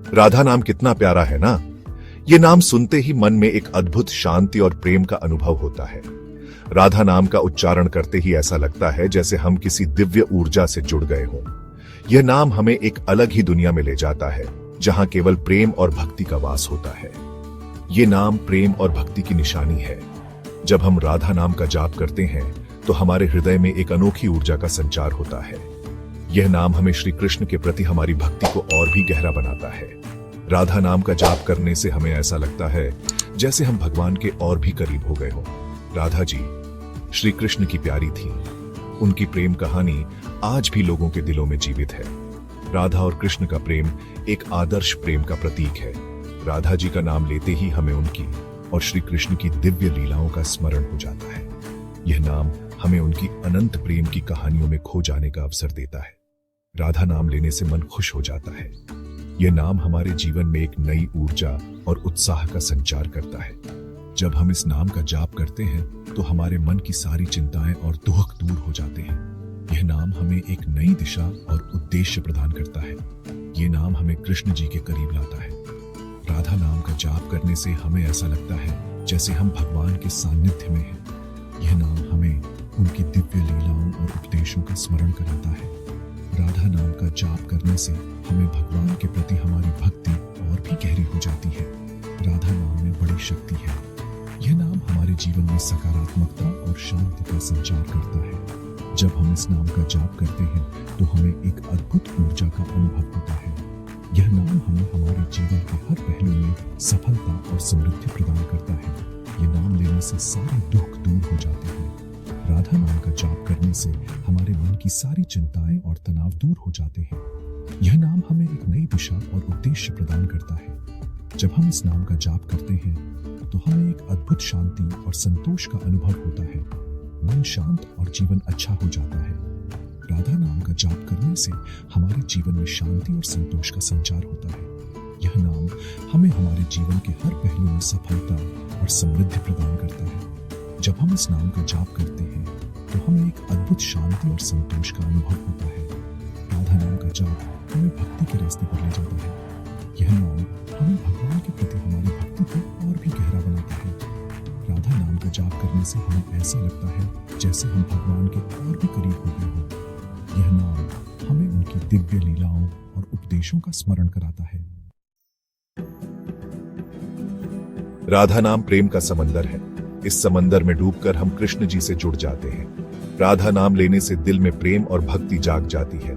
राधा नाम कितना प्यारा है ना। ये नाम सुनते ही मन में एक अद्भुत शांति और प्रेम का अनुभव होता है। राधा नाम का उच्चारण करते ही ऐसा लगता है जैसे हम किसी दिव्य ऊर्जा से जुड़ गए हों। यह नाम हमें एक अलग ही दुनिया में ले जाता है, जहां केवल प्रेम और भक्ति का वास होता है। ये नाम प्रेम और भक्ति की निशानी है। जब हम राधा नाम का जाप करते हैं तो हमारे हृदय में एक अनोखी ऊर्जा का संचार होता है। यह नाम हमें श्री कृष्ण के प्रति हमारी भक्ति को और भी गहरा बनाता है। राधा नाम का जाप करने से हमें ऐसा लगता है जैसे हम भगवान के और भी करीब हो गए हों। राधा जी श्री कृष्ण की प्यारी थी। उनकी प्रेम कहानी आज भी लोगों के दिलों में जीवित है। राधा और कृष्ण का प्रेम एक आदर्श प्रेम का प्रतीक है। राधा जी का नाम लेते ही हमें उनकी और श्री कृष्ण की दिव्य लीलाओं का स्मरण हो जाता है। यह नाम हमें उनकी अनंत प्रेम की कहानियों में खो जाने का अवसर देता है। राधा नाम लेने से मन खुश हो जाता है। यह नाम हमारे जीवन में एक नई ऊर्जा और उत्साह का संचार करता है। जब हम इस नाम का जाप करते हैं तो हमारे मन की सारी चिंताएं और दुख दूर हो जाते हैं। यह नाम हमें एक नई दिशा और उद्देश्य प्रदान करता है। यह नाम हमें कृष्ण जी के करीब लाता है। राधा नाम का जाप करने से हमें ऐसा लगता है जैसे हम भगवान के सानिध्य में हैं। यह नाम हमें उनकी दिव्य लीलाओं और उपदेशों का स्मरण कराता है। राधा नाम का जाप करने से हमें भगवान के प्रति हमारी भक्ति और भी गहरी हो जाती है। राधा नाम में बड़ी शक्ति है। यह नाम हमारे जीवन में सकारात्मकता और शांति का संचार करता है। जब हम इस नाम का जाप करते हैं तो हमें एक अद्भुत ऊर्जा का अनुभव होता है। यह नाम हमें हमारे जीवन के हर पहलू में सफलता और समृद्धि प्रदान करता है। यह नाम लेने से सारे दुख दूर हो जाते हैं। राधा नाम का जाप करने से हमारे मन की सारी चिंताएं और तनाव दूर हो जाते हैं। यह नाम हमें एक नई दिशा और उद्देश्य प्रदान करता है। जब हम इस नाम का जाप करते हैं तो हमें एक अद्भुत शांति और संतोष का अनुभव होता है। मन शांत और जीवन अच्छा हो जाता है। राधा नाम का जाप करने से हमारे जीवन में शांति और संतोष का संचार होता है। यह नाम हमें हमारे जीवन के हर पहलू में सफलता और समृद्धि प्रदान करता है। जब हम इस नाम का जाप करते हैं तो हमें एक अद्भुत शांति और संतोष का अनुभव होता है। राधा नाम का जाप हमें भक्ति के रास्ते पर ले जाता है। यह नाम हमें भगवान के प्रति हमारी भक्ति को और भी गहरा बनाता है। राधा नाम का जाप करने से हमें ऐसा लगता है जैसे हम भगवान के और भी करीब हो गए हों। यह नाम हमें उनकी दिव्य लीलाओं और उपदेशों का स्मरण कराता है। राधा नाम प्रेम का समंदर है। इस समंदर में डूबकर हम कृष्ण जी से जुड़ जाते हैं। राधा नाम लेने से दिल में प्रेम और भक्ति जाग जाती है।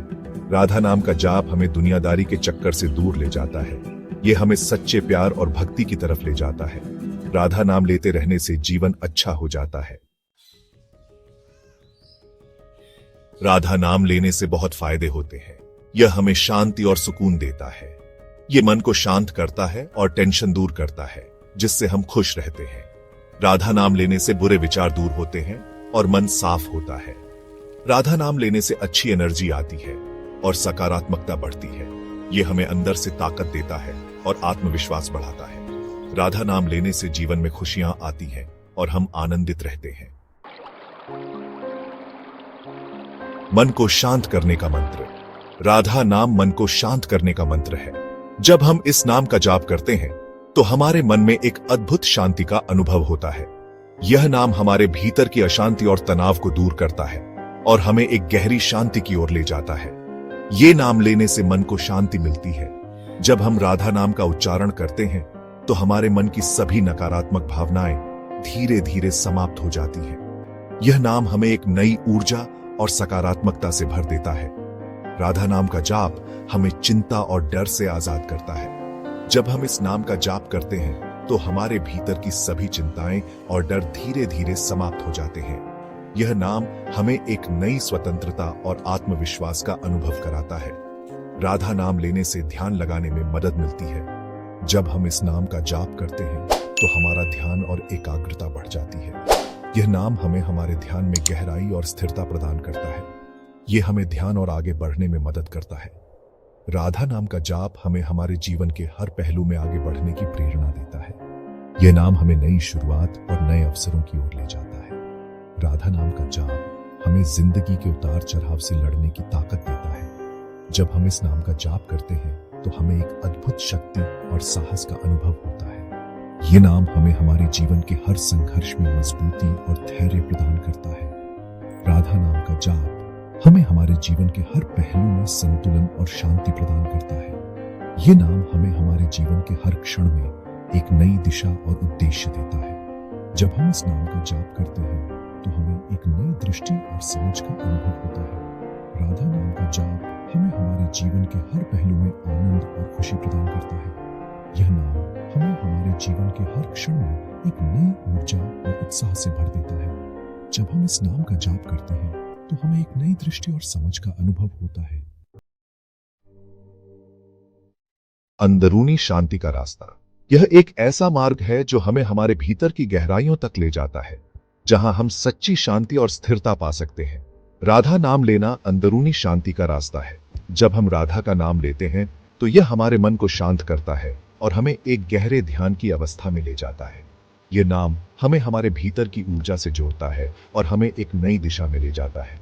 राधा नाम का जाप हमें दुनियादारी के चक्कर से दूर ले जाता है। यह हमें सच्चे प्यार और भक्ति की तरफ ले जाता है। राधा नाम लेते रहने से जीवन अच्छा हो जाता है। राधा नाम लेने से बहुत फायदे होते हैं। यह हमें शांति और सुकून देता है। यह मन को शांत करता है और टेंशन दूर करता है, जिससे हम खुश रहते हैं। राधा नाम लेने से बुरे विचार दूर होते हैं और मन साफ होता है। राधा नाम लेने से अच्छी एनर्जी आती है और सकारात्मकता बढ़ती है। यह हमें अंदर से ताकत देता है और आत्मविश्वास बढ़ाता है। राधा नाम लेने से जीवन में खुशियां आती हैं और हम आनंदित रहते हैं। मन को शांत करने का मंत्र। राधा नाम मन को शांत करने का मंत्र है। जब हम इस नाम का जाप करते हैं तो हमारे मन में एक अद्भुत शांति का अनुभव होता है। यह नाम हमारे भीतर की अशांति और तनाव को दूर करता है और हमें एक गहरी शांति की ओर ले जाता है। ये नाम लेने से मन को शांति मिलती है। जब हम राधा नाम का उच्चारण करते हैं तो हमारे मन की सभी नकारात्मक भावनाएं धीरे धीरे समाप्त हो जाती हैं। यह नाम हमें एक नई ऊर्जा और सकारात्मकता से भर देता है। राधा नाम का जाप हमें चिंता और डर से आजाद करता है। जब हम इस नाम का जाप करते हैं तो हमारे भीतर की सभी चिंताएं और डर धीरे धीरे समाप्त हो जाते हैं। यह नाम हमें एक नई स्वतंत्रता और आत्मविश्वास का अनुभव कराता है। राधा नाम लेने से ध्यान लगाने में मदद मिलती है। जब हम इस नाम का जाप करते हैं तो हमारा ध्यान और एकाग्रता बढ़ जाती है। यह नाम हमें हमारे ध्यान में गहराई और स्थिरता प्रदान करता है। यह हमें ध्यान और आगे बढ़ने में मदद करता है। राधा नाम का जाप हमें हमारे जीवन के हर पहलू में आगे बढ़ने की प्रेरणा देता है। यह नाम हमें नई शुरुआत और नए अवसरों की ओर ले जाता है। राधा नाम का जाप हमें जिंदगी के उतार चढ़ाव से लड़ने की ताकत देता है। जब हम इस नाम का जाप करते हैं तो हमें एक अद्भुत शक्ति और साहस का अनुभव होता है। ये नाम हमें हमारे जीवन के हर संघर्ष में मजबूती और धैर्य प्रदान करता है। राधा नाम का जाप हमें हमारे जीवन के हर पहलू में संतुलन और शांति प्रदान करता है। ये नाम हमें हमारे जीवन के हर क्षण में एक नई दिशा और उद्देश्य देता है। जब हम इस नाम का जाप करते हैं तो हमें एक नई दृष्टि और समझ का अनुभव होता है। राधा नाम का जाप हमें हमारे जीवन के हर पहलू में आनंद और खुशी प्रदान करता है। यह नाम हमें हमारे जीवन के हर क्षण में एक नई ऊर्जा और उत्साह से भर देता है। जब हम इस नाम का जाप करते हैं तो हमें एक नई दृष्टि और समझ का अनुभव होता है। अंदरूनी शांति का रास्ता। यह एक ऐसा मार्ग है जो हमें हमारे भीतर की गहराइयों तक ले जाता है, जहां हम सच्ची शांति और स्थिरता पा सकते हैं। राधा नाम लेना अंदरूनी शांति का रास्ता है। जब हम राधा का नाम लेते हैं तो यह हमारे मन को शांत करता है और हमें एक गहरे ध्यान की अवस्था में ले जाता है। यह नाम हमें हमारे भीतर की ऊर्जा से जोड़ता है और हमें एक नई दिशा में ले जाता है।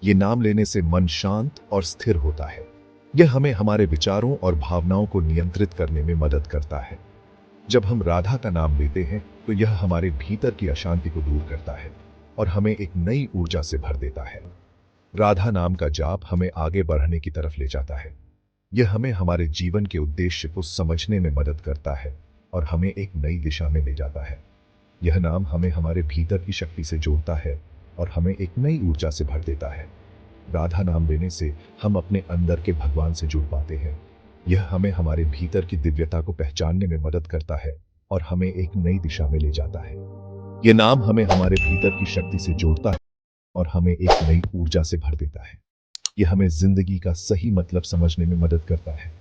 ये नाम लेने से मन शांत और स्थिर होता है। यह हमें हमारे विचारों और भावनाओं को नियंत्रित करने में मदद करता है। जब हम राधा का नाम लेते हैं तो यह हमारे भीतर की अशांति को दूर करता है और हमें एक नई ऊर्जा से भर देता है। राधा नाम का जाप हमें आगे बढ़ने की तरफ ले जाता है। यह हमें हमारे जीवन के उद्देश्य को समझने में मदद करता है और हमें एक नई दिशा में ले जाता है। यह नाम हमें हमारे भीतर की शक्ति से जोड़ता है और हमें एक नई ऊर्जा से भर देता है। राधा नाम लेने से हम अपने अंदर के भगवान से जुड़ पाते हैं। यह हमें हमारे भीतर की दिव्यता को पहचानने में मदद करता है और हमें एक नई दिशा में ले जाता है। यह नाम हमें हमारे भीतर की शक्ति से जोड़ता है और हमें एक नई ऊर्जा से भर देता है। यह हमें जिंदगी का सही मतलब समझने में मदद करता है।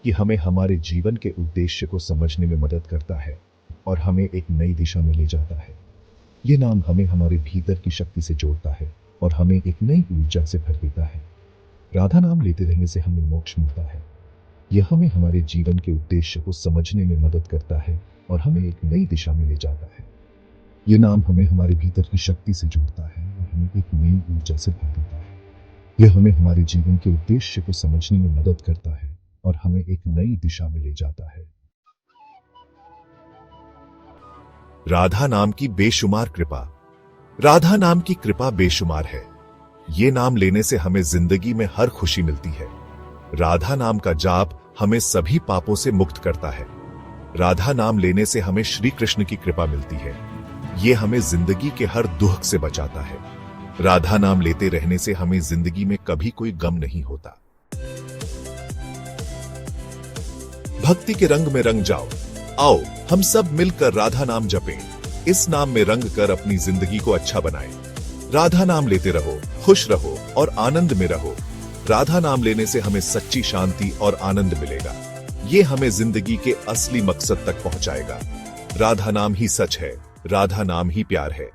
यह हमें हमारे जीवन के उद्देश्य को समझने में मदद करता है और हमें एक नई दिशा में ले जाता है। यह नाम हमें हमारे भीतर की शक्ति से जोड़ता है और हमें एक नई ऊर्जा से भर देता है। राधा नाम लेते रहने से हमें मोक्ष मिलता है। यह हमें हमारे जीवन के उद्देश्य को समझने में मदद करता है और हमें एक नई दिशा में ले जाता है। यह नाम हमें हमारे भीतर की शक्ति से जोड़ता है और हमें एक नई ऊर्जा से भर देता है। यह हमें हमारे जीवन के उद्देश्य को समझने में मदद करता है और हमें एक नई दिशा में ले जाता है। राधा नाम की बेशुमार कृपा। राधा नाम की कृपा बेशुमार है। ये नाम लेने से हमें जिंदगी में हर खुशी मिलती है। राधा नाम का जाप हमें सभी पापों से मुक्त करता है। राधा नाम लेने से हमें श्री कृष्ण की कृपा मिलती है। ये हमें जिंदगी के हर दुख से बचाता है। राधा नाम लेते रहने से हमें जिंदगी में कभी कोई गम नहीं होता। भक्ति के रंग में रंग जाओ। आओ हम सब मिलकर राधा नाम जपें। इस नाम में रंग कर अपनी जिंदगी को अच्छा बनाएं। राधा नाम लेते रहो, खुश रहो और आनंद में रहो। राधा नाम लेने से हमें सच्ची शांति और आनंद मिलेगा। ये हमें जिंदगी के असली मकसद तक पहुंचाएगा। राधा नाम ही सच है। राधा नाम ही प्यार है।